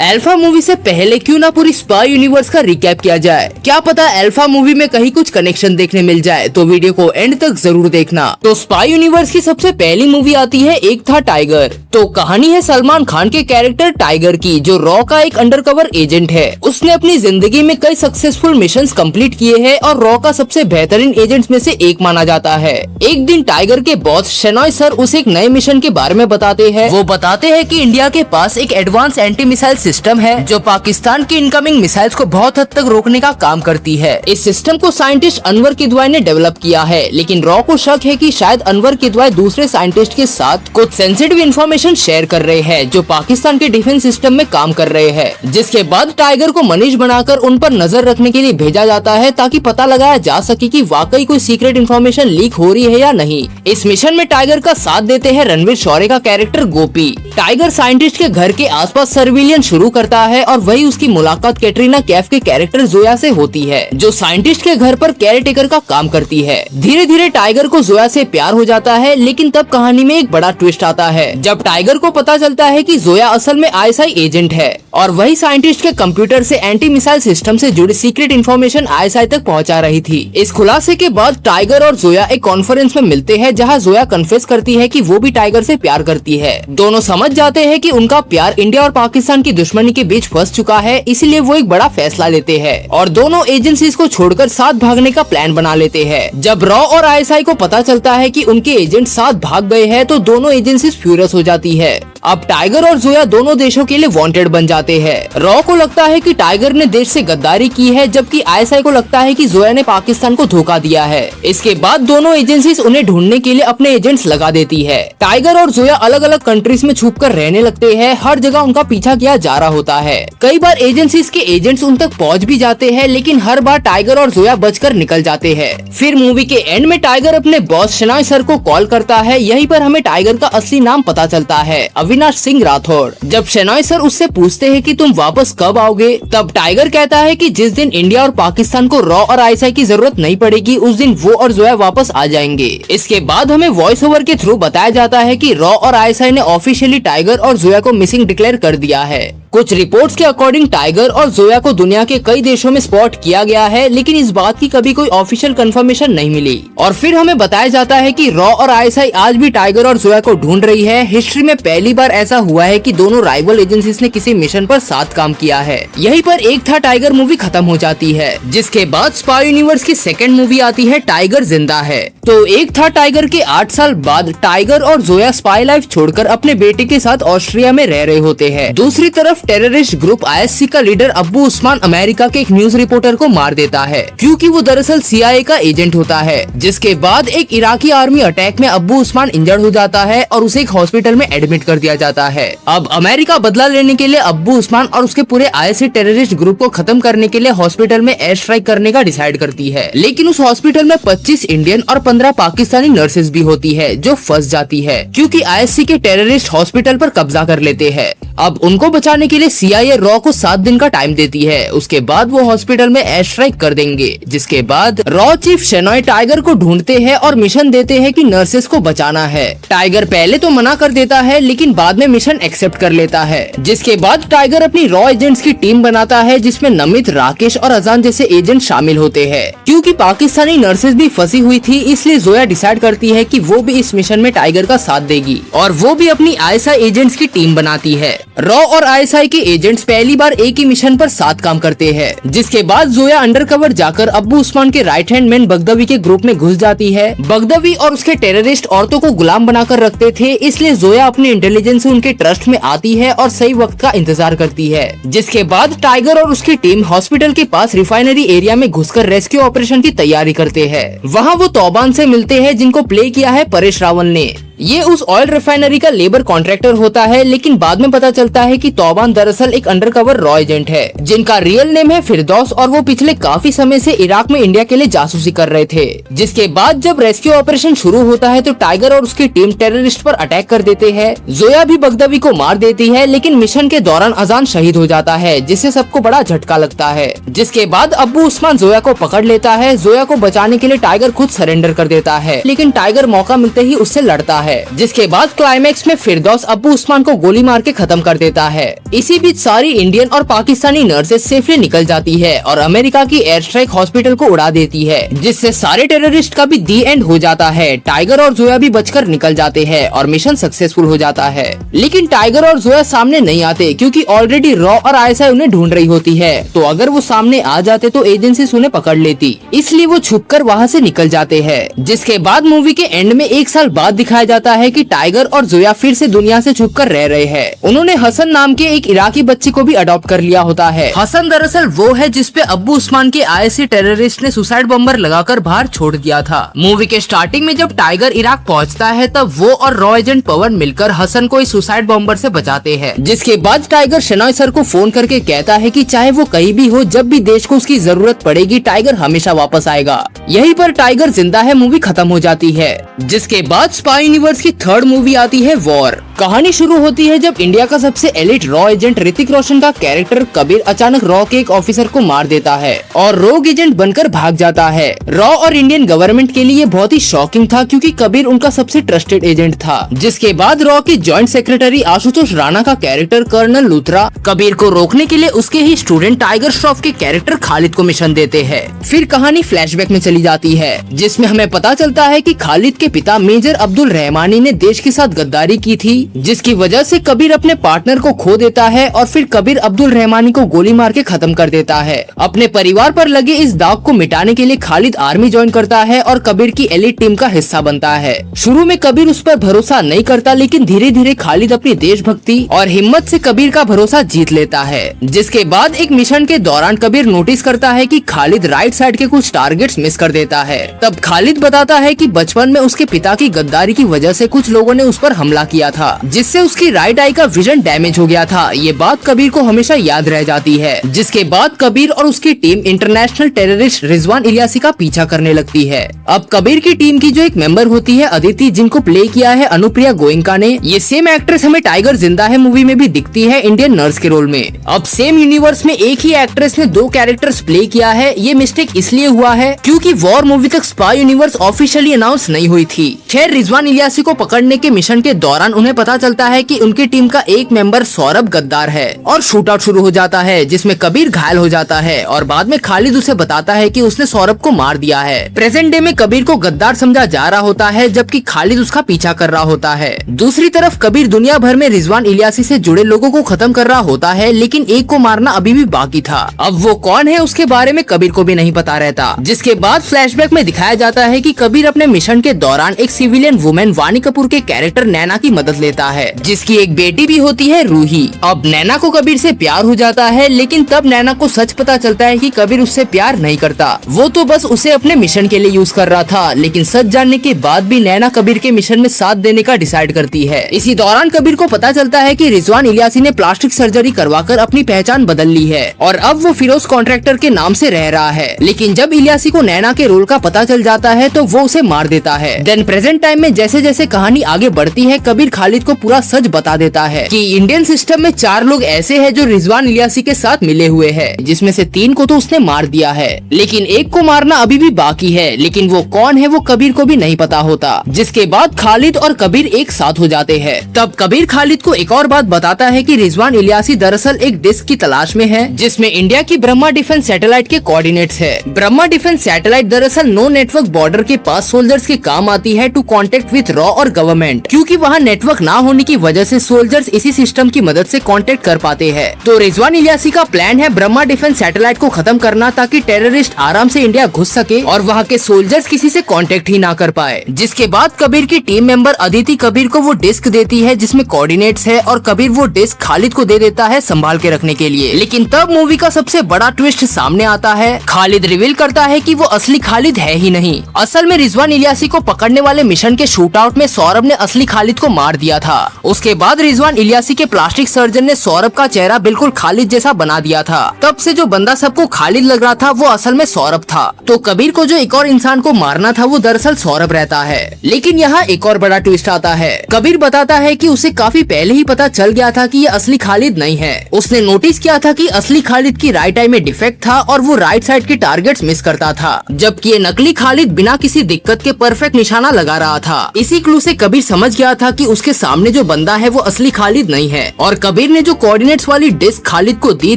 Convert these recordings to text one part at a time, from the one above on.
Alpha movie से पहले क्यों ना पूरी स्पाई यूनिवर्स का रिकैप किया जाए। क्या पता अल्फा मूवी में कहीं कुछ कनेक्शन देखने मिल जाए, तो वीडियो को एंड तक जरूर देखना। तो स्पाई यूनिवर्स की सबसे पहली मूवी आती है एक था टाइगर। तो कहानी है सलमान खान के कैरेक्टर टाइगर की, जो रॉ का एक अंडरकवर एजेंट है। उसने अपनी जिंदगी में कई सक्सेसफुल मिशंस कंप्लीट किए हैं और रॉ का सबसे बेहतरीन एजेंट्स में से एक माना जाता है। एक दिन टाइगर के बॉस शेनॉय सर उसे एक नए मिशन के बारे में बताते हैं। वो बताते हैं कि इंडिया के पास एक एडवांस एंटी मिसाइल सिस्टम है जो पाकिस्तान की इनकमिंग मिसाइल्स को बहुत हद तक रोकने का काम करती है। इस सिस्टम को साइंटिस्ट अनवर किदवाई ने डेवलप किया है, लेकिन रॉ को शक है कि शायद अनवर किदवाई दूसरे साइंटिस्ट के साथ कुछ सेंसिटिव इन्फॉर्मेशन शेयर कर रहे हैं जो पाकिस्तान के डिफेंस सिस्टम में काम कर रहे हैं। जिसके बाद टाइगर को मनीष बनाकर उन पर नजर रखने के लिए भेजा जाता है, ताकि पता लगाया जा सके कि वाकई कोई सीक्रेट इन्फॉर्मेशन लीक हो रही है या नहीं। इस मिशन में टाइगर का साथ देते हैं रणवीर शौर्य का कैरेक्टर गोपी। टाइगर साइंटिस्ट के घर के आसपास सर्विलियंस शुरू करता है और वही उसकी मुलाकात कैटरीना कैफ के कैरेक्टर जोया से होती है, जो साइंटिस्ट के घर पर केयर टेकर का काम करती है। धीरे धीरे टाइगर को जोया से प्यार हो जाता है, लेकिन तब कहानी में एक बड़ा ट्विस्ट आता है जब टाइगर को पता चलता है कि जोया असल में आईएसआई एजेंट है और वही साइंटिस्ट के कंप्यूटर से एंटी मिसाइल सिस्टम से जुड़ी सीक्रेट इन्फॉर्मेशन आईएसआई तक पहुंचा रही थी। इस खुलासे के बाद टाइगर और जोया एक कॉन्फ्रेंस में मिलते हैं, जहां जोया कन्फेस करती है कि वो भी टाइगर से प्यार करती है। दोनों समझ जाते हैं कि उनका प्यार इंडिया और पाकिस्तान की दुश्मनी के बीच फंस चुका है, इसलिए वो एक बड़ा फैसला लेते हैं और दोनों एजेंसीज को छोड़कर साथ भागने का प्लान बना लेते हैं। जब रॉ और आईएसआई को पता चलता है कि उनके एजेंट साथ भाग गए हैं, तो दोनों एजेंसीज फ्यूरियस हो जाती है। अब टाइगर और जोया दोनों देशों के लिए वांटेड बन जाते हैं। रॉ को लगता है कि टाइगर ने देश से गद्दारी की है, जबकि आईएसआई को लगता है कि जोया ने पाकिस्तान को धोखा दिया है। इसके बाद दोनों एजेंसीज उन्हें ढूंढने के लिए अपने एजेंट्स लगा देती है। टाइगर और जोया अलग अलग कंट्रीज में छुपकर रहने लगते हैं। हर जगह उनका पीछा किया जा रहा होता है। कई बार एजेंसीज के एजेंट्स उन तक पहुंच भी जाते हैं, लेकिन हर बार टाइगर और जोया बचकर निकल जाते हैं। फिर मूवी के एंड में टाइगर अपने बॉस शेनॉय सर को कॉल करता है। यहीं पर हमें टाइगर का असली नाम पता चलता है, अविनाश सिंह राठौड़। जब शेनॉय सर उससे पूछते हैं कि तुम वापस कब आओगे, तब टाइगर कहता है कि जिस दिन इंडिया और पाकिस्तान को रॉ और आईएसआई की जरूरत नहीं पड़ेगी, उस दिन वो और जोया वापस आ जाएंगे। इसके बाद हमें वॉइस ओवर के थ्रू बताया जाता है कि रॉ और आईएसआई ने ऑफिशियली टाइगर और जोया को मिसिंग डिक्लेयर कर दिया है। कुछ रिपोर्ट्स के अकॉर्डिंग टाइगर और जोया को दुनिया के कई देशों में स्पॉट किया गया है, लेकिन इस बात की कभी कोई ऑफिशियल कंफर्मेशन नहीं मिली। और फिर हमें बताया जाता है कि रॉ और आईएसआई आज भी टाइगर और जोया को ढूंढ रही है। हिस्ट्री में पहली बार ऐसा हुआ है कि दोनों राइवल एजेंसीज ने किसी मिशन पर साथ काम किया है। यहीं पर एक था टाइगर मूवी खत्म हो जाती है, जिसके बाद स्पाई यूनिवर्स की सेकंड मूवी आती है टाइगर जिंदा है। तो एक था टाइगर के 8 साल बाद टाइगर और जोया स्पाई लाइफ छोड़कर अपने बेटे के साथ ऑस्ट्रिया में रह रहे होते हैं। दूसरी तरफ टेररिस्ट ग्रुप आईएससी का लीडर अब्बू उस्मान अमेरिका के एक न्यूज रिपोर्टर को मार देता है, क्योंकि वो दरअसल सीआईए का एजेंट होता है। जिसके बाद एक इराकी आर्मी अटैक में अब्बू उस्मान इंजर्ड हो जाता है और उसे एक हॉस्पिटल में एडमिट कर दिया जाता है। अब अमेरिका बदला लेने के लिए अब्बू उस्मान और उसके पूरे आईएससी टेररिस्ट ग्रुप को खत्म करने के लिए हॉस्पिटल में एयर स्ट्राइक करने का डिसाइड करती है, लेकिन उस हॉस्पिटल में 25 इंडियन और 15 पाकिस्तानी नर्सेज भी होती है, जो फंस जाती है क्योंकि आईएससी के टेररिस्ट हॉस्पिटल पर कब्जा कर लेते हैं। अब उनको बचाने के लिए सीआईए रॉ को 7 दिन का टाइम देती है। उसके बाद वो हॉस्पिटल में एयर स्ट्राइक कर देंगे। जिसके बाद रॉ चीफ शेनॉय टाइगर को ढूंढते हैं और मिशन देते हैं कि नर्सेस को बचाना है। टाइगर पहले तो मना कर देता है, लेकिन बाद में मिशन एक्सेप्ट कर लेता है। जिसके बाद टाइगर अपनी रॉ एजेंट्स की टीम बनाता है, जिसमें नमित, राकेश और अजान जैसे एजेंट शामिल होते हैं। क्योंकि पाकिस्तानी नर्सेस भी फंसी हुई थी, इसलिए जोया डिसाइड करती है कि वो भी इस मिशन में टाइगर का साथ देगी और वो भी अपनी आईएसआई एजेंट्स की टीम बनाती है। रॉ और आईएसआई के एजेंट्स पहली बार एक ही मिशन पर साथ काम करते हैं। जिसके बाद जोया अंडरकवर जाकर अब्बू उस्मान के राइट हैंड मैन बगदवी के ग्रुप में घुस जाती है। बगदवी और उसके टेररिस्ट औरतों को गुलाम बनाकर रखते थे, इसलिए जोया अपने इंटेलिजेंस से उनके ट्रस्ट में आती है और सही वक्त का इंतजार करती है। जिसके बाद टाइगर और उसकी टीम हॉस्पिटल के पास रिफाइनरी एरिया में घुसकर रेस्क्यू ऑपरेशन की तैयारी करते हैं। वहाँ वो तौबान से मिलते हैं, जिनको प्ले किया है परेश रावल ने। ये उस ऑयल रिफाइनरी का लेबर कॉन्ट्रैक्टर होता है, लेकिन बाद में पता चलता है कि तौबान दरअसल एक अंडरकवर रॉ एजेंट है, जिनका रियल नेम है फिरदौस और वो पिछले काफी समय से इराक में इंडिया के लिए जासूसी कर रहे थे। जिसके बाद जब रेस्क्यू ऑपरेशन शुरू होता है तो टाइगर और उसकी टीम टेररिस्ट पर अटैक कर देते हैं। जोया भी बगदवी को मार देती है, लेकिन मिशन के दौरान अजान शहीद हो जाता है, जिससे सबको बड़ा झटका लगता है। जिसके बाद अब्बू उस्मान जोया को पकड़ लेता है। जोया को बचाने के लिए टाइगर खुद सरेंडर कर देता है, लेकिन टाइगर मौका मिलते ही उससे लड़ता है। है, जिसके बाद क्लाइमेक्स में फिरदौस अब्बू उस्मान को गोली मार के खत्म कर देता है। इसी बीच सारी इंडियन और पाकिस्तानी नर्सेज सेफली निकल जाती है और अमेरिका की एयर स्ट्राइक हॉस्पिटल को उड़ा देती है, जिससे सारे टेररिस्ट का भी दी एंड हो जाता है। टाइगर और जोया भी बचकर निकल जाते हैं और मिशन सक्सेसफुल हो जाता है। लेकिन टाइगर और जोया सामने नहीं आते क्योंकि ऑलरेडी रॉ और आईएसआई उन्हें ढूंढ रही होती है। तो अगर वो सामने आ जाते तो एजेंसी उन्हें पकड़ लेती, इसलिए वो छुपकर वहाँ से निकल जाते हैं। जिसके बाद मूवी के एंड में 1 साल बाद दिखाया जाता है कि टाइगर और जोया फिर से दुनिया से छुपकर रह रहे हैं। उन्होंने हसन नाम के एक इराकी बच्चे को भी अडॉप्ट कर लिया होता है। हसन दरअसल वो है जिसपे अब्बू उस्मान के आईएसआई टेररिस्ट ने सुसाइड बम्बर लगाकर बाहर छोड़ दिया था। मूवी के स्टार्टिंग में जब टाइगर इराक पहुंचता है तब वो और रॉ एजेंट पवन मिलकर हसन को इस सुसाइड बम्बर से बचाते हैं। जिसके बाद टाइगर शनाई सर को फोन करके कहता है कि चाहे वो कहीं भी हो, जब भी देश को उसकी जरूरत पड़ेगी टाइगर हमेशा वापस आएगा। यहीं पर टाइगर जिंदा है मूवी खत्म हो जाती है। जिसके बाद स्पाई यूनिवर्स की 3rd मूवी आती है वॉर। कहानी शुरू होती है जब इंडिया का सबसे elite raw agent Hrithik Roshan का कैरेक्टर कबीर अचानक रॉ के एक ऑफिसर को मार देता है और रोग एजेंट बनकर भाग जाता है। रॉ और इंडियन गवर्नमेंट के लिए बहुत ही शॉकिंग था क्योंकि कबीर उनका सबसे ट्रस्टेड एजेंट था। जिसके बाद रॉ के जॉइंट सेक्रेटरी आशुतोष राणा का कैरेक्टर कर्नल लूथरा कबीर को रोकने के लिए उसके ही स्टूडेंट टाइगर श्रॉफ के कैरेक्टर खालिद को मिशन देते हैं। फिर कहानी फ्लैशबैक में चली जाती है जिसमें हमें पता चलता है कि खालिद के पिता मेजर अब्दुल रहमानी ने देश के साथ गद्दारी की थी, जिसकी वजह से कबीर अपने पार्टनर को खो देता है और फिर कबीर अब्दुल रहमानी को गोली मार के खत्म कर देता है। अपने परिवार पर लगे इस दाग को मिटाने के लिए खालिद आर्मी ज्वाइन करता है और कबीर की एलिट टीम का हिस्सा बनता है। शुरू में कबीर उस पर भरोसा नहीं करता, लेकिन धीरे धीरे खालिद अपनी देशभक्ति और हिम्मत से कबीर का भरोसा जीत लेता है। जिसके बाद एक मिशन के दौरान कबीर नोटिस करता है कि खालिद राइट साइड के कुछ टारगेट्स मिस कर देता है। तब खालिद बताता है कि बचपन में उसके पिता की गद्दारी की वजह से कुछ लोगों ने उस पर हमला किया था, जिससे उसकी राइट आई का विजन डैमेज हो गया था। ये बात कबीर को हमेशा याद रह जाती है। जिसके बाद कबीर और उसकी team international terrorist Rizwan Ilyasi का पीछा करने लगती है। अब कबीर की टीम की जो एक मेंबर होती है अदिति, जिनको प्ले किया है अनुप्रिया गोयनका ने, ये सेम एक्ट्रेस हमें टाइगर जिंदा है मूवी में भी दिखती है इंडियन नर्स के रोल में। अब सेम यूनिवर्स में एक ही एक्ट्रेस ने 2 कैरेक्टर्स प्ले किया है। ये मिस्टेक इसलिए हुआ है क्योंकि वॉर मूवी तक स्पाई यूनिवर्स ऑफिशियली अनाउंस नहीं हुई थी। खैर, रिजवान इलियासी को पकड़ने के मिशन के दौरान उन्हें पता चलता है कि उनकी टीम का एक मेंबर सौरभ गद्दार है और शूट आउट शुरू हो जाता है जिसमें कबीर घायल हो जाता है और बाद में खालिद उसे बताता है कि उसने सौरभ को मार दिया है। प्रेजेंट डे में कबीर को गद्दार समझा जा रहा होता है जबकि खालिद उसका पीछा कर रहा होता है। दूसरी तरफ कबीर दुनिया भर में रिजवान इलियासी से जुड़े लोगों को खत्म कर रहा होता है, लेकिन एक को मारना अभी भी बाकी था। अब वो कौन है उसके बारे में कबीर को भी नहीं पता रहता। जिसके बाद फ्लैशबैक में दिखाया जाता है कि कबीर अपने मिशन के दौरान एक सिविलियन वुमेन वानी कपूर के कैरेक्टर नैना की मदद लेता है, जिसकी एक बेटी भी होती है रूही। अब नैना को कबीर से प्यार हो जाता है, लेकिन तब नैना को सच पता चलता है कि कबीर उससे प्यार नहीं करता, वो तो बस उसे अपने मिशन के लिए यूज कर रहा था। लेकिन सच जानने के बाद भी नैना कबीर के मिशन में साथ देने का डिसाइड करती है। इसी दौरान कबीर को पता चलता है कि रिजवान इलियासी ने प्लास्टिक सर्जरी करवाकर अपनी पहचान बदल ली है और अब वो फिरोज कॉन्ट्रैक्टर के नाम से रह रहा है। लेकिन जब इलियासी को नैना के रोल का पता चल जाता है तो वो उसे मार देता है। देन प्रेजेंट टाइम में जैसे जैसे कहानी आगे बढ़ती है, कबीर खालिद को पूरा सच बता देता है कि इंडियन सिस्टम में 4 लोग ऐसे हैं जो रिजवान इलियासी के साथ मिले हुए हैं, जिसमें से 3 को तो उसने मार दिया है, लेकिन एक को मारना अभी भी बाकी है। लेकिन वो कौन है वो कबीर को भी नहीं पता होता। जिसके बाद खालिद और कबीर एक साथ हो जाते हैं। तब कबीर खालिद को एक और बात बताता है कि रिजवान इलियासी दरअसल एक डिस्क की तलाश में है जिसमें इंडिया की ब्रह्मा डिफेंस सैटेलाइट के कोऑर्डिनेट्स है। ब्रह्मा डिफेंस सैटेलाइट दरअसल नो नेटवर्क बॉर्डर के पास सोल्जर्स के काम आती है टू कॉन्टेक्ट विथ रॉ और गवर्नमेंट, क्योंकि वहाँ नेटवर्क ना होने की वजह से सोल्जर्स इसी सिस्टम की मदद से कांटेक्ट कर पाते हैं। तो रिजवान इलियासी का प्लान है ब्रह्मा डिफेंस सैटेलाइट को खत्म करना ताकि टेररिस्ट आराम से इंडिया घुस सके और वहाँ के सोल्जर्स किसी से कांटेक्ट ही ना कर पाए। जिसके बाद कबीर की टीम मेंबर अदिति कबीर को वो डिस्क देती है जिसमें कोऑर्डिनेट्स है और कबीर वो डिस्क खालिद को दे देता है संभाल के रखने के लिए। लेकिन तब मूवी का सबसे बड़ा ट्विस्ट सामने आता है। खालिद रिवील करता है कि वो असली खालिद है ही नहीं। असल में रिजवान इलियासी को पकड़ने वाले मिशन के शूट आउट में सौरभ ने असली खालिद को मार दिया था। उसके बाद रिजवान इलियासी के प्लास्टिक सर्जन ने सौरभ का चेहरा बिल्कुल खालिद जैसा बना दिया था। तब से जो बंदा सबको खालिद लग रहा था वो असल में सौरभ था। तो कबीर को जो एक और इंसान को मारना था वो दरअसल सौरभ रहता है। लेकिन यहाँ एक और बड़ा ट्विस्ट आता है। कबीर बताता है कि उसे काफी पहले ही पता चल गया था कि ये असली खालिद नहीं है। उसने नोटिस किया था कि असली खालिद की राइट आई में डिफेक्ट था और वो राइट साइड के टारगेट्स मिस करता था, जबकि ये नकली खालिद बिना किसी दिक्कत के परफेक्ट निशाना लगा रहा था। इसी क्लू से कबीर समझ गया था कि उसके सामने जो बंदा है वो असली खालिद नहीं है और कबीर ने जो कोऑर्डिनेट्स वाली डिस्क खालिद को दी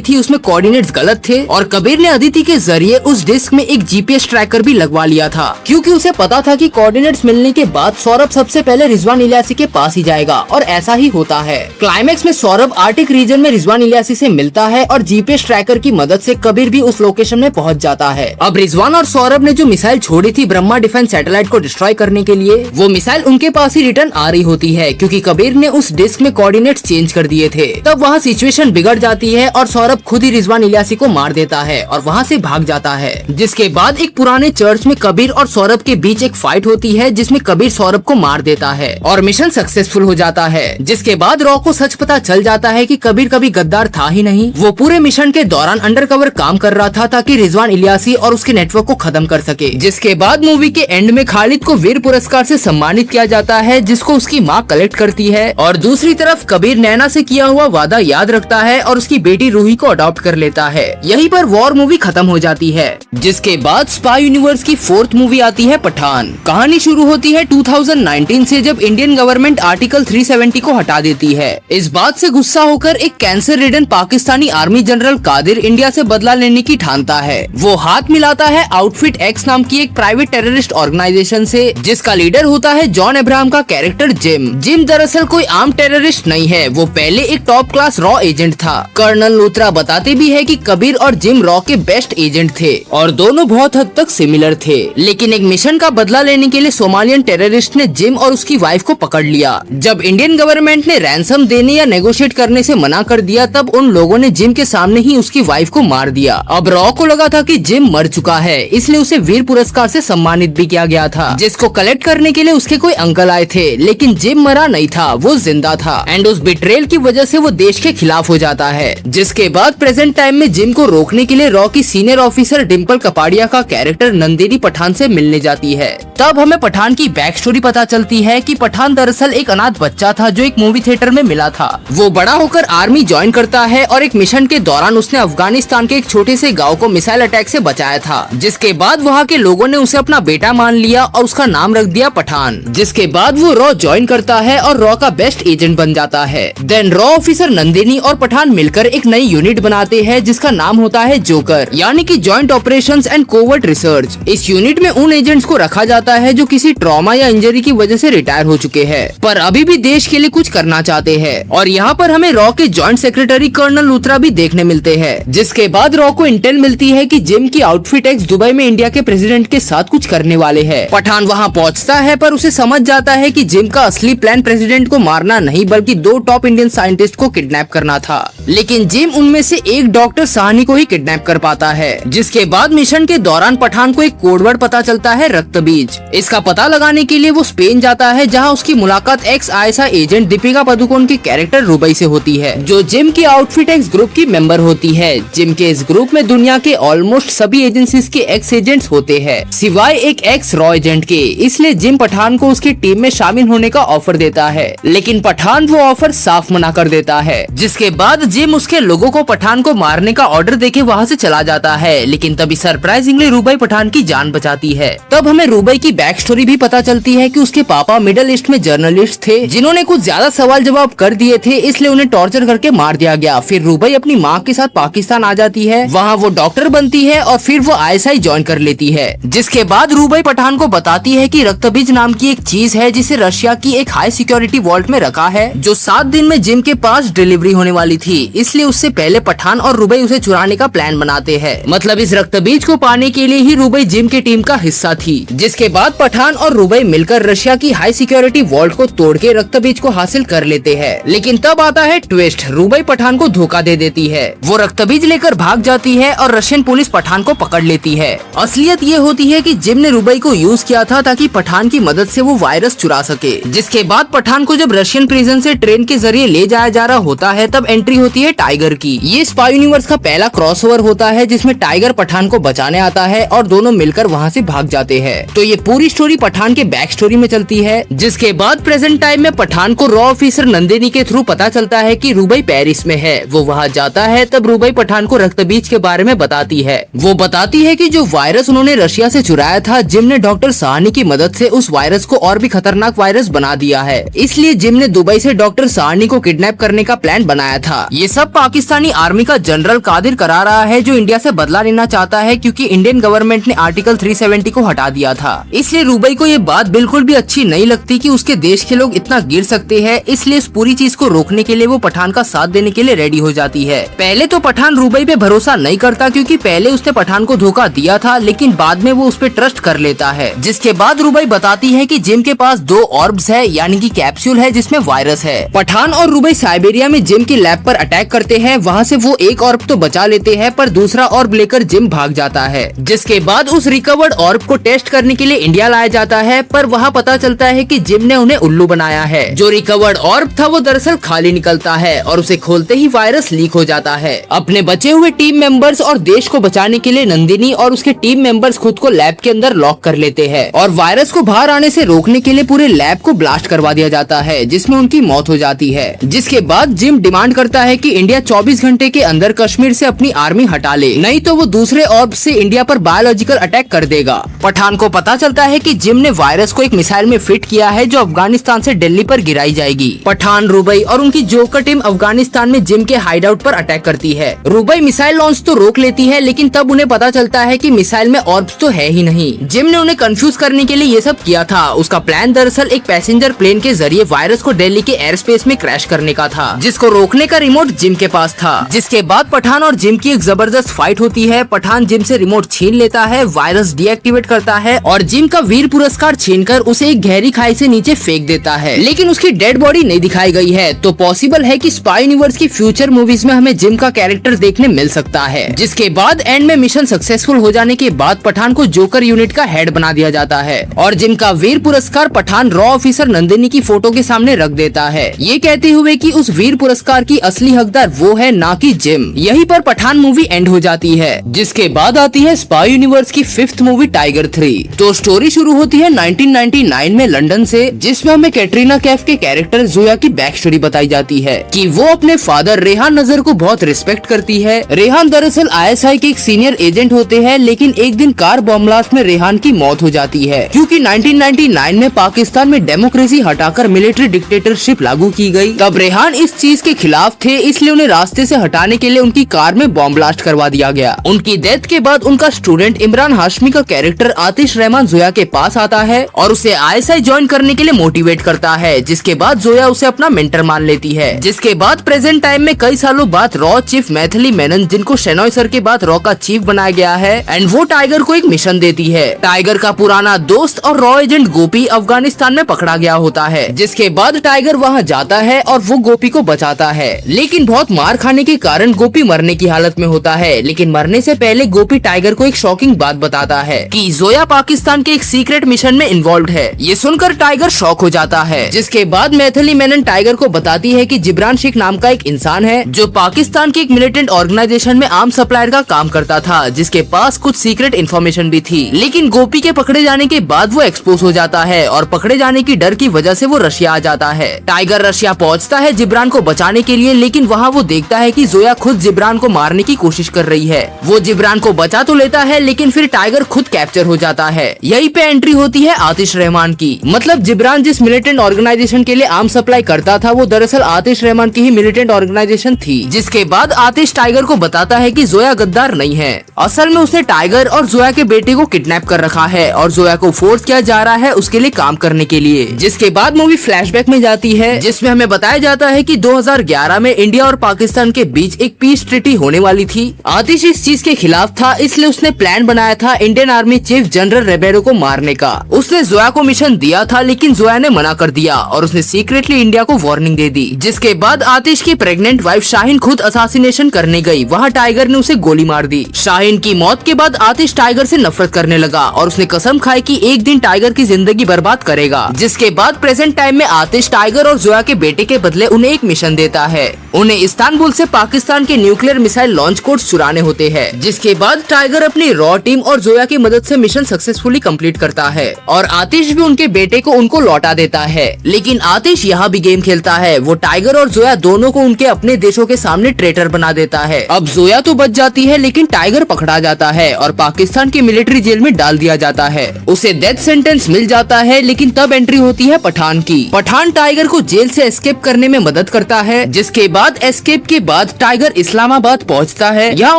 थी उसमें कोऑर्डिनेट्स गलत थे और कबीर ने अदिति के जरिए उस डिस्क में एक जीपीएस ट्रैकर भी लगवा लिया था क्योंकि उसे पता था कि कोऑर्डिनेट्स मिलने के बाद सौरभ सबसे पहले रिजवान इलियासी के पास ही जाएगा और ऐसा ही होता है। क्लाइमेक्स में सौरभ आर्टिक रीजन में रिजवान इलियासी से मिलता है और जीपीएस ट्रैकर की मदद से कबीर भी उस लोकेशन में पहुंच जाता है। अब रिजवान और सौरभ ने जो मिसाइल छोड़ी थी ब्रह्मा डिफेंस सैटेलाइट को डिस्ट्रॉय करने के लिए, वो मिसाइल उनके पास ही रिटर्न आ रही होती है क्योंकि कबीर ने उस डिस्क में कोऑर्डिनेट्स चेंज कर दिए थे। तब वहाँ सिचुएशन बिगड़ जाती है और सौरभ खुद ही रिजवान इलियासी को मार देता है और वहाँ से भाग जाता है। जिसके बाद एक पुराने चर्च में कबीर और सौरभ के बीच एक फाइट होती है जिसमें कबीर सौरभ को मार देता है और मिशन सक्सेसफुल हो जाता है। जिसके बाद रॉ को सच पता चल जाता है कि कबीर कभी गद्दार था ही नहीं, वो पूरे मिशन के दौरान अंडरकवर काम कर रहा था ताकि रिजवान इलियासी और उसके नेटवर्क को खत्म कर सके। जिसके बाद मूवी के एंड में खालिद को वीर पुरस्कार से सम्मानित किया जाता है जिसको उसकी माँ कलेक्ट करती है और दूसरी तरफ कबीर नैना से किया हुआ वादा याद रखता है और उसकी बेटी रूही को अडॉप्ट कर लेता है। यहीं पर वॉर मूवी खत्म हो जाती है। जिसके बाद स्पाई यूनिवर्स की 4th मूवी आती है पठान। कहानी शुरू होती है 2019 से जब इंडियन गवर्नमेंट आर्टिकल 370 को हटा देती है। इस बात से गुस्सा होकर एक cancer ridden Pakistani army general Qadir India से बदला लेने की ठानता है। वो हाथ मिलाता है आउटफिट एक्स नाम की एक प्राइवेट टेररिस्ट ऑर्गेनाइजेशन से जिसका लीडर होता है जॉन अब्राहम का कैरेक्टर जिम। जिम दरअसल कोई आम टेररिस्ट नहीं है, वो पहले एक टॉप क्लास रॉ एजेंट था। कर्नल लूथरा बताते भी है कि कबीर और जिम रॉ के बेस्ट एजेंट थे और दोनों बहुत हद तक सिमिलर थे। लेकिन एक मिशन का बदला लेने के लिए सोमालियन टेररिस्ट ने जिम और उसकी वाइफ को पकड़ लिया। जब इंडियन गवर्नमेंट ने रैंसम देने या नेगोशिएट करने से मना कर दिया तब उन लोगों ने जिम के सामने ही उसकी वाइफ को मार दिया। अब रॉ को लगा था कि जिम मर चुका है, इसलिए उसे वीर पुरस्कार से सम्मानित भी किया गया था जिसको कलेक्ट करने के लिए उसके कोई अंकल आए थे। लेकिन जिम मरा नहीं था, वो जिंदा था एंड उस बिट्रेल की वजह से वो देश के खिलाफ हो जाता है। जिसके बाद प्रेजेंट टाइम में जिम को रोकने के लिए रॉ की सीनियर ऑफिसर डिम्पल कपाड़िया का कैरेक्टर नंदिनी पठान से मिलने जाती है। तब हमें पठान की बैक स्टोरी पता चलती है कि पठान दरअसल एक अनाथ बच्चा था जो एक मूवी थिएटर में मिला था। वो बड़ा होकर आर्मी ज्वाइन करता है और एक मिशन के दौरान उसने अफगानिस्तान के एक छोटे से गांव को मिसाइल अटैक से बचाया था। जिसके बाद वहाँ के लोगों ने उसे अपना बेटा मान लिया और उसका नाम रख दिया पठान। जिसके बाद वो रॉ ज्वाइन करता है और रॉ का बेस्ट एजेंट बन जाता है। देन रॉ ऑफिसर नंदिनी और पठान मिलकर एक नई यूनिट बनाते हैं जिसका नाम होता है जोकर, यानी कि joint operations and covert research. इस यूनिट में उन एजेंट्स को रखा जाता है जो किसी ट्रॉमा या इंजरी की वजह से रिटायर हो चुके हैं पर अभी भी देश के लिए कुछ करना चाहते हैं। और यहाँ पर हमें रॉ के जॉइंट सेक्रेटरी कर्नल लूथरा भी देखने मिलते हैं। जिसके बाद रॉ को इंटेल मिलती है कि जिम की आउटफिट एक्स दुबई में इंडिया के प्रेसिडेंट के साथ कुछ करने वाले हैं। पठान वहाँ पहुँचता है पर उसे समझ जाता है कि जिम का असली प्लान प्रेसिडेंट को मारना नहीं बल्कि 2 टॉप इंडियन साइंटिस्ट को किडनैप करना था। लेकिन जिम उनमें से एक डॉक्टर साहनी को ही किडनैप कर पाता है। जिसके बाद मिशन के दौरान पठान को एक कोडवर्ड पता चलता है रक्तबीज। इसका पता लगाने के लिए वो स्पेन जाता है जहाँ उसकी मुलाकात x ISI agent Deepika Padukone के कैरेक्टर रुबई से होती है जो जिम की आउटफिट एक्स ग्रुप की मेंबर होती है। जिम के इस ग्रुप में दुनिया के ऑलमोस्ट सभी एजेंसीज के एक्स एजेंट्स होते हैं सिवाय एक एक्स रॉ एजेंट के, इसलिए जिम पठान को उसकी टीम में शामिल होने का ऑफर देता है। लेकिन पठान वो ऑफर साफ मना कर देता है। जिसके बाद जिम उसके लोगों को पठान को मारने का ऑर्डर देके वहाँ से चला जाता है। लेकिन तभी सरप्राइजिंगली रुबई पठान की जान बचाती है। तब हमें रुबई की बैक स्टोरी भी पता चलती है कि उसके पापा मिडिल ईस्ट में जर्नलिस्ट थे जिन्होंने कुछ ज्यादा सवाल जवाब कर दिए थे, इसलिए उन्हें टॉर्चर करके मार दिया गया। फिर रुबई अपनी माँ के साथ पाकिस्तान आ जाती है, वहाँ वो डॉक्टर बनती है और फिर वो आईएसआई ज्वाइन कर लेती है। जिसके बाद रुबई पठान को बताती है कि रक्तबीज नाम की एक चीज है जिसे रशिया की एक हाई सिक्योरिटी वॉल्ट में रखा है जो 7 दिन में जिम के पास डिलीवरी होने वाली थी, इसलिए उससे पहले पठान और रुबई उसे चुराने का प्लान बनाते हैं। मतलब इस रक्तबीज को पाने के लिए ही रुबई जिम के टीम का हिस्सा थी। जिसके बाद पठान और रुबई मिलकर रशिया की हाई सिक्योरिटी वॉल्ट को तोड़ के रक्तबीज को हासिल कर लेते हैं। लेकिन तब आता है ट्विस्ट, रुबई पठान को धोखा दे देती है। वो रक्तबीज लेकर भाग जाती है और रशियन पुलिस पठान को पकड़ लेती है। असलियत ये होती है कि जिम ने रुबई को यूज किया था ताकि पठान की मदद से वो वायरस चुरा सके। जिसके बाद पठान को जब रशियन प्रिजन से ट्रेन के जरिए ले जाया जा रहा होता है तब एंट्री होती है टाइगर की। ये स्पाई यूनिवर्स का पहला क्रॉसओवर होता है जिसमें टाइगर पठान को बचाने आता है और दोनों मिलकर वहाँ से भाग जाते हैं। तो ये पूरी स्टोरी पठान के बैक स्टोरी में चलती है। जिसके बाद प्रेजेंट टाइम में पठान को रॉ ऑफिसर नंदिनी के थ्रू पता चलता है कि रुबई पेरिस में है। वो वहाँ जाता है तब रुबई पठान को रक्तबीज के बारे में बताती है। वो बताती है कि जो वायरस उन्होंने रशिया से चुराया था जिम ने डॉक्टर साहनी की मदद से उस वायरस को और भी खतरनाक वायरस बना दिया है। इसलिए जिम ने दुबई से डॉक्टर साहनी को किडनैप करने का प्लान बनाया था। ये सब पाकिस्तानी आर्मी का जनरल कादिर करा रहा है, जो इंडिया से बदला लेना चाहता है, क्योंकि इंडियन गवर्नमेंट ने आर्टिकल 370 को हटा दिया था। इसलिए रुबई को ये बात बिल्कुल भी अच्छी नहीं लगती कि उसके देश के लोग इतना गिर सकते हैं। इसलिए इस पूरी चीज को रोकने के लिए वो पठान का साथ देने के लिए रेडी हो जाती है। पहले तो पठान रुबई पे भरोसा नहीं करता, क्योंकि पहले उसने पठान को धोखा दिया था, लेकिन बाद में वो उस पे ट्रस्ट कर लेता है। जिसके बाद रुबई बताती है कि जिम के पास 2 ऑर्ब्स है, यानी कि कैप्सूल है जिसमें वायरस है। पठान और रुबई साइबेरिया में जिम की लैब पर अटैक करते हैं। वहाँ से वो एक ऑर्ब तो बचा लेते हैं, पर दूसरा ऑर्ब लेकर जिम भाग जाता है। जिसके बाद उस रिकवर्ड ऑर्ब को टेस्ट करने के लिए इंडिया लाया जाता है, पर वहाँ पता चलता है कि जिम ने उन्हें उल्लू बनाया है। जो रिकवर्ड ऑर्ब था वो दरअसल खाली निकलता है और उसे खोलते ही वायरस लीक हो जाता है। अपने बचे हुए टीम मेंबर्स और देश को बचाने के लिए नंदिनी और उसके टीम मेंबर्स खुद को लैब के अंदर लॉक कर लेते हैं और वायरस को बाहर आने से रोकने के लिए पूरे लैब को ब्लास्ट करवा दिया जाता है, जिसमें उनकी मौत हो जाती है। जिसके बाद जिम डिमांड करता है कि इंडिया 24 घंटे के अंदर कश्मीर से अपनी आर्मी हटा ले, नहीं तो वो दूसरे ऑर्ब से इंडिया पर बायोलॉजिकल अटैक कर देगा। पठान को पता चलता है कि जिम ने वायरस को एक मिसाइल में फिट किया है, जो अफगानिस्तान से दिल्ली पर गिराई जाएगी। पठान, रुबई और उनकी जोकर टीम अफगानिस्तान में जिम के हाइडआउट पर अटैक करती है। रुबई मिसाइल लॉन्च तो रोक लेती है, लेकिन तब उन्हें पता चलता है कि मिसाइल में ऑर्ब्स तो है ही नहीं। जिम ने उन्हें कंफ्यूज करने के लिए ये सब किया था। उसका प्लान दरअसल एक पैसेंजर प्लेन के जरिए वायरस को दिल्ली के एयर स्पेस में क्रैश करने का था, जिसको रोकने का रिमोट जिम के पास था। जिसके बाद पठान और जिम की एक जबरदस्त फाइट होती है। पठान जिम से रिमोट छीन लेता है, वायरस डीएक्टिवेट करता है और जिम का वीर पुरस्कार छीनकर उसे एक गहरी खाई से नीचे फेंक देता है, लेकिन उसकी डेड बॉडी नहीं दिखाई गई है। तो पॉसिबल है कि स्पाई यूनिवर्स की फ्यूचर मूवीज में हमें जिम का कैरेक्टर देखने मिल सकता है। जिसके बाद एंड में मिशन सक्सेसफुल हो जाने के बाद पठान को जोकर यूनिट का हेड बना दिया जाता है और जिम का वीर पुरस्कार पठान रॉ ऑफिसर नंदिनी की फोटो के सामने रख देता है, ये कहते हुए कि उस वीर पुरस्कार की असली हकदार वो है, ना कि जिम। यहीं पर पठान मूवी एंड हो जाती है। जिसके बाद आती है स्पाई यूनिवर्स की 5th मूवी टाइगर 3। तो स्टोरी शुरू होती है 1999 में लंदन से, जिसमें हमें कैटरीना कैफ के कैरेक्टर जोया की बैक स्टोरी बताई जाती है कि वो अपने फादर रेहान नजर को बहुत रिस्पेक्ट करती है। रेहान दरअसल ISI के एक सीनियर एजेंट होते हैं, लेकिन एक दिन कार बॉम्ब ब्लास्ट में रेहान की मौत हो जाती है, क्योंकि 1999 में पाकिस्तान में डेमोक्रेसी हटाकर मिलिट्री डिक्टेटरशिप लागू की गई। तब रेहान इस चीज के खिलाफ थे, इसलिए उन्हें रास्ते से हटाने के लिए उनकी कार में बॉम्ब ब्लास्ट करवा दिया गया। उनकी डेथ के बाद उनका स्टूडेंट इमरान हाशमी का कैरेक्टर आतिश रहमान जोया के पास आता है और उसे ISI ज्वाइन करने के लिए मोटिवेट करता है। जिसके बाद जोया उसे अपना मेंटर मान लेती है। जिसके बाद प्रेजेंट टाइम में कई सालों बाद रॉ चीफ मैथिली मेनन, जिनको शेनॉय सर के बाद रॉ का चीफ बनाया गया है, एंड वो टाइगर को एक मिशन देती है। टाइगर का पुराना दोस्त और रॉ एजेंट गोपी अफगानिस्तान में पकड़ा गया होता है। जिसके बाद टाइगर वहाँ जाता है और वो गोपी को बचाता है, लेकिन बहुत मार खाने के कारण गोपी मरने की हालत में होता है। लेकिन मरने से पहले गोपी टाइगर को एक शॉकिंग बात बताता है कि जोया पाकिस्तान के एक सीक्रेट मिशन में इन्वॉल्व है। ये सुनकर टाइगर शॉक हो जाता है। जिसके बाद मैथिली मेनन टाइगर को बताती है कि जिब्रान शेख नाम का एक इंसान है, जो पाकिस्तान की एक मिलिटेंट ऑर्गेनाइजेशन में आर्म सप्लायर का काम करता था, जिसके पास कुछ सीक्रेट इन्फॉर्मेशन भी थी। लेकिन गोपी के पकड़े जाने के बाद वो एक्सपोज हो जाता है और पकड़े जाने की डर की वजह से वो रशिया आ जाता है। टाइगर रशिया पहुंचता है जिब्रान को बचाने के लिए, लेकिन वहाँ वो देखता है कि जोया खुद जिब्रान को मारने की कोशिश कर रही है। वो जिब्रान को बचा तो लेता है, लेकिन फिर टाइगर खुद कैप्चर हो जाता है। यहीं पे एंट्री होती है आतिश रहमान की। मतलब जिब्रान जिस मिलिटेंट ऑर्गेनाइजेशन के लिए आर्म सप्लाई करता था, वो दरअसल आतिश रहमान की ही मिलिटेंट ऑर्गेनाइजेशन थी। जिसके बाद आतिश टाइगर को बताता है कि जोया गद्दार नहीं है, असल में उसने टाइगर और जोया के बेटे को किडनैप कर रखा है और जोया को फोर्स किया जा रहा है उसके लिए काम करने के लिए। जिसके बाद मूवी फ्लैशबैक में जाती है, जिसमें हमें बताया जाता है कि 2011 में इंडिया और पाकिस्तान के बीच एक पीस ट्रीटी होने वाली थी। आतिश इस चीज के खिलाफ था, इसलिए उसने प्लान बनाया था Indian army chief general Ribeiro को मारने का। उसने जोया को मिशन दिया था, लेकिन जोया ने मना कर दिया और उसने सीक्रेटली इंडिया को वार्निंग दे दी। जिसके बाद आतिश की प्रेग्नेंट वाइफ शाहीन खुद असासिनेशन करने गई। वहाँ टाइगर ने उसे गोली मार दी। शाहीन की मौत के बाद आतिश टाइगर से नफरत करने लगा और उसने कसम खाई कि एक दिन टाइगर की जिंदगी बर्बाद करेगा। जिसके बाद प्रेजेंट टाइम में आतिश टाइगर और जोया के बेटे के बदले उन्हें एक मिशन देता है। उन्हें इस्तांबुल से पाकिस्तान के न्यूक्लियर मिसाइल लॉन्च कोड्स चुराने होते हैं। जिसके बाद टाइगर अपनी रॉ टीम और जोया की मदद से मिशन सक्सेसफुली कंप्लीट करता है और आतिश भी उनके बेटे को उनको लौटा देता है। लेकिन आतिश यहाँ भी गेम खेलता है। वो टाइगर और जोया दोनों को उनके अपने देशों के सामने ट्रेटर बना देता है। अब जोया तो बच जाती है, लेकिन टाइगर पकड़ा जाता है और पाकिस्तान की मिलिट्री जेल में डाल दिया जाता है। उसे डेथ सेंटेंस मिल जाता जाता है, लेकिन तब एंट्री होती है पठान की। पठान टाइगर को जेल से एस्केप करने में मदद करता है, जिसके बाद एस्केप के बाद टाइगर इस्लामाबाद पहुंचता है। यहाँ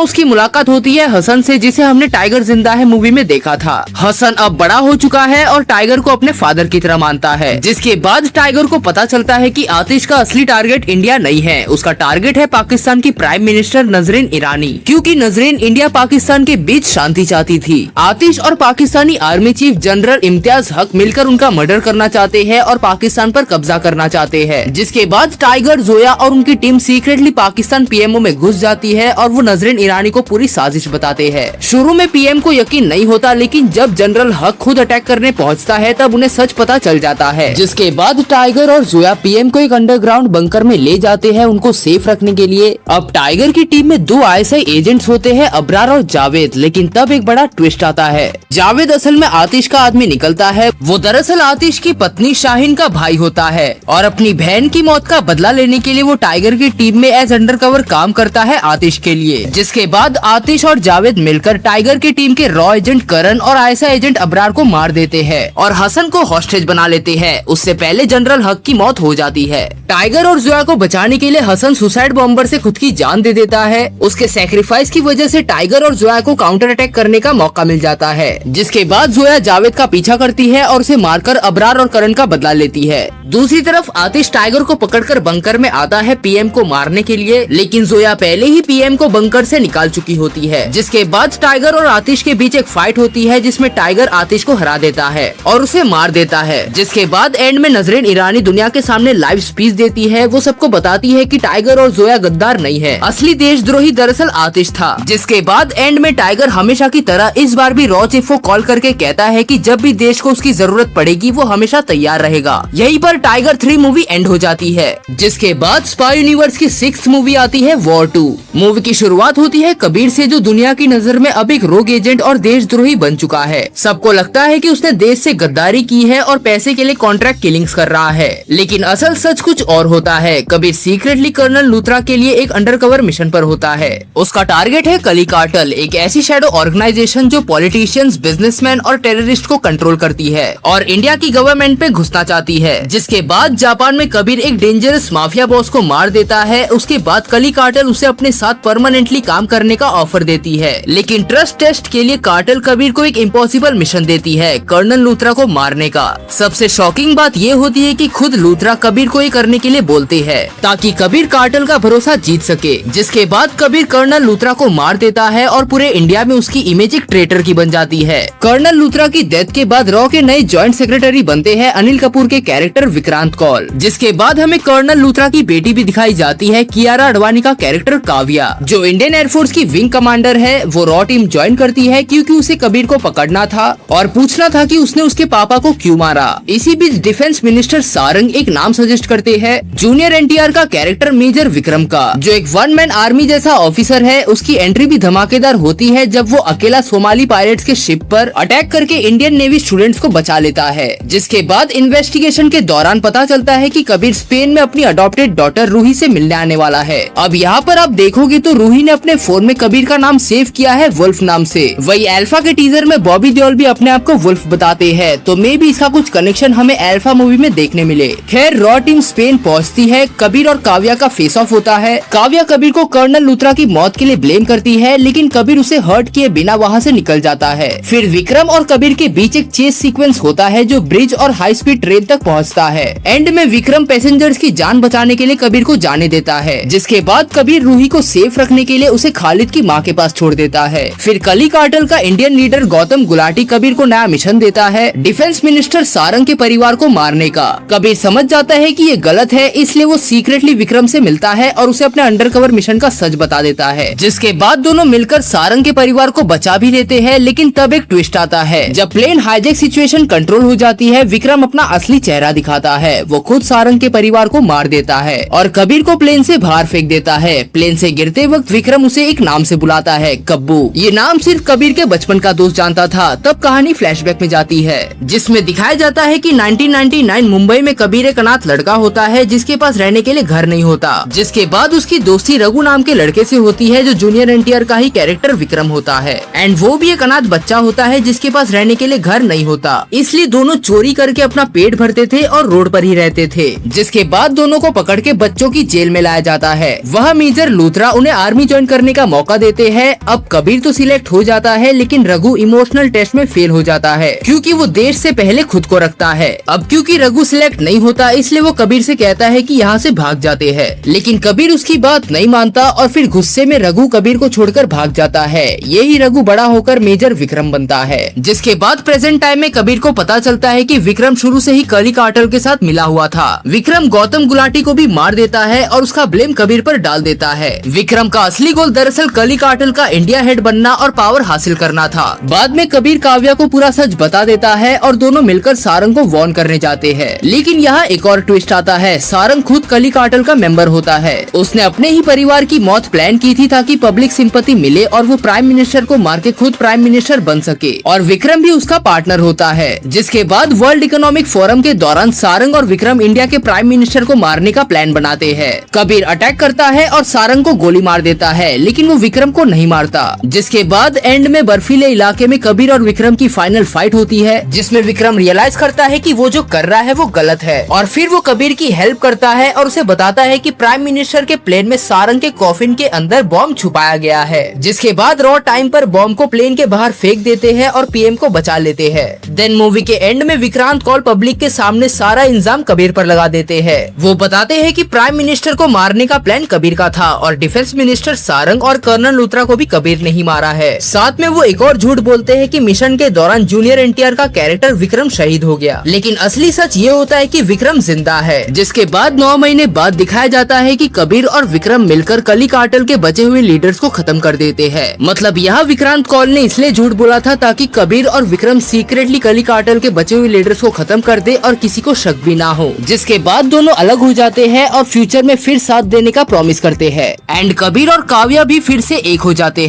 उसकी मुलाकात होती है हसन से, जिसे हमने टाइगर जिंदा है मूवी में देखा था। हसन अब बड़ा हो चुका है और टाइगर को अपने फादर की तरह मानता है, जिसके बाद टाइगर को पता चलता है कि आतिश का असली टारगेट इंडिया नहीं है, उसका टारगेट है पाकिस्तान की प्राइम मिनिस्टर नजरीन ईरानी, क्योंकि नजरीन इंडिया पाकिस्तान के बीच शांति चाहती थी। आतिश और Pakistani army chief general Imtiaz हक मिलकर उनका मर्डर करना चाहते हैं और पाकिस्तान पर कब्जा करना चाहते हैं। जिसके बाद टाइगर, जोया और उनकी टीम सीक्रेटली पाकिस्तान पीएमओ में घुस जाती है और वो नजरीन ईरानी को पूरी साजिश बताते हैं। शुरू में पीएम को यकीन नहीं होता, लेकिन जब जनरल हक खुद अटैक करने पहुंचता है तब उन्हें सच पता चल जाता है। जिसके बाद टाइगर और जोया पीएम को एक अंडरग्राउंड बंकर में ले जाते हैं उनको सेफ रखने के लिए। अब टाइगर की टीम में 2 ISI एजेंट्स होते हैं, अबरार और जावेद, लेकिन तब एक बड़ा ट्विस्ट आता है। जावेद असल में आतिश का आदमी निकलता है, वो दरअसल आतिश की पत्नी शाहीन का भाई होता है और अपनी बहन की मौत का बदला लेने के लिए वो टाइगर की टीम में एज अंडरकवर काम करता है आतिश के लिए। जिसके बाद आतिश और जावेद मिलकर टाइगर की टीम के रॉ एजेंट करण और ISI एजेंट अबरार को मार देते हैं और हसन को हॉस्टेज बना लेते हैं। उससे पहले जनरल हक की मौत हो जाती है। टाइगर और जोया को बचाने के लिए हसन सुसाइड बॉम्बर से खुद की जान दे देता है। उसके सैक्रिफाइस की वजह से टाइगर और जोया को काउंटर अटैक करने का मौका मिल जाता है। जिसके बाद जोया जावेद का पीछा करती है और उसे मारकर अबरार और करण का बदला लेती है। दूसरी तरफ आतिश टाइगर को पकड़कर बंकर में आता है पीएम को मारने के लिए, लेकिन जोया पहले ही पीएम को बंकर से निकाल चुकी होती है। जिसके बाद टाइगर और आतिश के बीच एक फाइट होती है, जिसमें टाइगर आतिश को हरा देता है और उसे मार देता है। जिसके बाद एंड में नजरीन ईरानी दुनिया के सामने लाइव स्पीच देती है। वो सबको बताती है कि टाइगर और जोया गद्दार नहीं है, असली देशद्रोही दरअसल आतिश था। जिसके बाद एंड में टाइगर हमेशा की तरह इस बार भी रॉ चीफ को कॉल करके कहता है कि जब भी देश को उसकी जरूरत पड़ेगी वो हमेशा तैयार रहेगा। यहीं पर टाइगर 3 मूवी एंड हो जाती है। जिसके बाद स्पाई यूनिवर्स की 6th मूवी आती है वॉर 2। मूवी की शुरुआत होती है कबीर से, जो दुनिया की नजर में अब एक रोग एजेंट और देशद्रोही बन चुका है। सबको लगता है कि उसने देश से गद्दारी की है और पैसे के लिए कॉन्ट्रैक्ट किलिंग्स कर रहा है, लेकिन असल सच कुछ और होता है। कबीर सीक्रेटली कर्नल लूथरा के लिए एक अंडरकवर मिशन पर होता है। उसका टारगेट है कली कार्टेल, एक ऐसी शैडो ऑर्गेनाइजेशन जो पॉलिटिशियंस, बिजनेसमैन और टेररिस्ट को कंट्रोल करती है और इंडिया की गवर्नमेंट पे घुसना चाहती है। जिसके बाद जापान में कबीर एक डेंजरस माफिया बॉस को मार देता है। उसके बाद कली कार्टेल उसे अपने साथ परमानेंटली काम करने का ऑफर देती है, लेकिन ट्रस्ट टेस्ट के लिए कार्टेल कबीर को एक इम्पॉसिबल मिशन देती है, कर्नल लूथरा को मारने का। सबसे शॉकिंग बात ये होती है कि खुद लूथरा कबीर को ये करने के लिए बोलते हैं ताकि कबीर कार्टेल का भरोसा जीत सके। जिसके बाद कबीर कर्नल लूथरा को मार देता है और पूरे इंडिया में उसकी इमेज एक ट्रेटर की बन जाती है। कर्नल लूथरा की डेथ के बाद रॉ के नए जॉइंट सेक्रेटरी बनते हैं अनिल कपूर के कैरेक्टर विक्रांत कौल। जिसके बाद हमें कर्नल लूथरा की बेटी भी दिखाई जाती है, कियारा अडवाणी का कैरेक्टर काव्या, जो इंडियन एयरफोर्स की विंग कमांडर है। वो रॉ टीम ज्वाइन करती है क्योंकि उसे कबीर को पकड़ना था और पूछना था कि उसने उसके पापा को क्यों मारा। इसी बीच डिफेंस मिनिस्टर सारंग एक नाम सजेस्ट करते हैं, जूनियर NTR का कैरेक्टर मेजर विक्रम का, जो एक 1 मैन आर्मी जैसा ऑफिसर है। उसकी एंट्री भी धमाकेदार होती है जब वो अकेला सोमाली पायरेट्स के शिप पर अटैक करके इंडियन नेवी स्टूडेंट्स को बचा लेता है। जिसके बाद इन्वेस्टिगेशन के दौरान पता चलता है कि कबीर स्पेन में अपनी अडॉप्टेड डॉटर रूही से मिलने आने वाला है। अब यहाँ पर आप देखोगे तो रूही ने अपने फोन में कबीर का नाम सेव किया है वुल्फ नाम से। वही अल्फा के टीजर में बॉबी देओल भी अपने आप को वुल्फ बताते हैं, तो मे भी इसका कुछ कनेक्शन हमें अल्फा मूवी में देखने मिले। खैर रॉ टीम स्पेन पहुँचती है, कबीर और काव्या का फेस ऑफ होता है। काव्या कबीर को कर्नल लूथरा की मौत के लिए ब्लेम करती है, लेकिन कबीर उसे हर्ट किए बिना वहाँ से निकल जाता है। फिर विक्रम और कबीर के बीच एक चेस सीक्वेंस होता है जो ब्रिज और हाई स्पीड ट्रेन तक पहुँचता है। एंड में विक्रम पैसेंजर्स की जान बचाने के लिए कबीर को जाने देता है। जिसके बाद कबीर रूही को सेफ रखने के लिए उसे खालिद की माँ के पास छोड़ देता है। फिर कली कार्टेल का इंडियन लीडर गौतम गुलाटी कबीर को नया मिशन देता है, डिफेंस मिनिस्टर सारंग के परिवार को मारने का। कबीर समझ जाता है कि ये गलत है, इसलिए वो सीक्रेटली विक्रम से मिलता है और उसे अपने अंडरकवर मिशन का सच बता देता है। जिसके बाद दोनों मिलकर सारंग के परिवार को बचा भी लेते हैं, लेकिन तब एक ट्विस्ट आता है। जब प्लेन हाईजैक सिचुएशन कंट्रोल हो जाती है, विक्रम अपना असली चेहरा दिखाता है। वो खुद सारंग के परिवार को मार देता है और कबीर को प्लेन से बाहर फेंक देता है। प्लेन से गिरते वक्त विक्रम उसे एक नाम से बुलाता है, कब्बू। ये नाम सिर्फ कबीर के बचपन का दोस्त जानता था। तब कहानी फ्लैशबैक में जाती है, जिसमें दिखाया जाता है कि 1999 मुंबई में कबीर एक अनाथ लड़का होता है जिसके पास रहने के लिए घर नहीं होता। जिसके बाद उसकी दोस्ती रघु नाम के लड़के से होती है जो जूनियर NTR का ही कैरेक्टर विक्रम होता है। एंड वो भी एक अनाथ बच्चा होता है जिसके पास रहने के लिए घर नहीं होता। इसलिए दोनों चोरी करके अपना पेट भरते थे और रोड पर ही रहते थे। जिसके बाद दोनों को पकड़ के बच्चों की जेल में लाया जाता है। वह मेजर लूथरा उन्हें आर्मी ज्वाइन करने का मौका देते हैं। अब कबीर तो सिलेक्ट हो जाता है, लेकिन रघु इमोशनल टेस्ट में फेल हो जाता है, क्योंकि वो देश से पहले खुद को रखता है। अब क्योंकि रघु सिलेक्ट नहीं होता, इसलिए वो कबीर से कहता है कि यहाँ से भाग जाते हैं, लेकिन कबीर उसकी बात नहीं मानता और फिर गुस्से में रघु कबीर को छोड़कर भाग जाता है। यही रघु बड़ा होकर मेजर विक्रम बनता है। जिसके बाद प्रेजेंट टाइम में कबीर को पता चलता है कि विक्रम शुरू से ही कली कार्टेल के साथ मिला हुआ था। विक्रम गौतम गुलाटी को भी मार देता है और उसका ब्लेम कबीर पर डाल देता है। विक्रम का असली गोल दरअसल कली कार्टेल का इंडिया हेड बनना और पावर हासिल करना था। बाद में कबीर काव्या को पूरा सच बता देता है और दोनों मिलकर सारंग को वॉर्न करने जाते हैं। लेकिन यहाँ एक और ट्विस्ट आता है। सारंग खुद कली कार्टेल का मेंबर होता है। उसने अपने ही परिवार की मौत प्लान की थी ताकि पब्लिक सिंपैथी मिले और वो प्राइम मिनिस्टर को मार के खुद प्राइम मिनिस्टर बन सके, और विक्रम भी उसका पार्टनर होता है। जिसके बाद वर्ल्ड इकोनॉमिक फोरम के दौरान सारंग और विक्रम इंडिया के प्राइम मिनिस्टर को मारने का प्लान बनाते हैं। कबीर अटैक करता है और सारंग को गोली मार देता है, लेकिन वो विक्रम को नहीं मारता। जिसके बाद एंड में बर्फीले इलाके में कबीर और विक्रम की फाइनल फाइट होती है, जिसमें विक्रम रियलाइज करता है कि वो जो कर रहा है वो गलत है, और फिर वो कबीर की हेल्प करता है और उसे बताता है कि प्राइम मिनिस्टर के प्लेन में सारंग के कॉफिन के अंदर बॉम्ब छुपाया गया है। जिसके बाद रॉ टाइम पर बॉम्ब को प्लेन के बाहर फेंक देते हैं और पीएम को बचा लेते हैं। देन मूवी के एंड में विक्रांत कौल पब्लिक के सामने सारा इल्जाम कबीर पर लगा देते हैं। वो बताते हैं कि प्राइम मिनिस्टर को मारने का प्लान कबीर का था और डिफेंस मिनिस्टर सारंग और कर्नल लूथरा को भी कबीर ने ही मारा है। साथ में वो एक और झूठ बोलते हैं कि मिशन के दौरान जूनियर एनटीआर का कैरेक्टर विक्रम शहीद हो गया, लेकिन असली सच ये होता है कि विक्रम जिंदा है। जिसके बाद 9 महीने बाद दिखाया जाता है कि कबीर और विक्रम मिलकर कली कार्टेल के बचे हुए लीडर्स को खत्म कर देते हैं। मतलब यहाँ विक्रांत कौल ने इसलिए झूठ बोला था ताकि कबीर और विक्रम सीक्रेटली कली कार्टेल के बचे हुए लीडर्स को खत्म कर दे और किसी को शक भी ना हो। जिसके बाद दोनों अलग हो जाते हैं और फ्यूचर में फिर साथ देने का प्रॉमिस करते हैं। एंड कबीर और काव्या भी फिर से एक हो जाते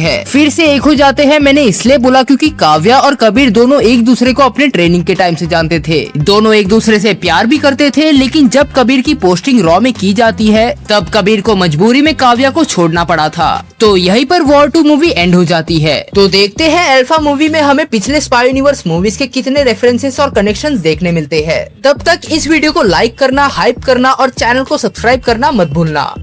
हैं। मैंने इसलिए बोला क्योंकि काव्या और कबीर दोनों एक दूसरे को अपने ट्रेनिंग के टाइम से जानते थे। दोनों एक दूसरे से प्यार भी करते थे, लेकिन जब कबीर की पोस्टिंग रॉ में की जाती है तब कबीर को मजबूरी में काव्या को छोड़ना पड़ा था। तो यहीं पर वॉर 2 मूवी एंड हो जाती है। तो देखते हैं अल्फा मूवी में हमें पिछले स्पाई यूनिवर्स मूवीज के कितने रेफरेंसेस और कनेक्शंस देखने मिलते हैं। तब तक इस वीडियो को लाइक करना, हाइप करना और चैनल को सब्सक्राइब करना मत भूलना।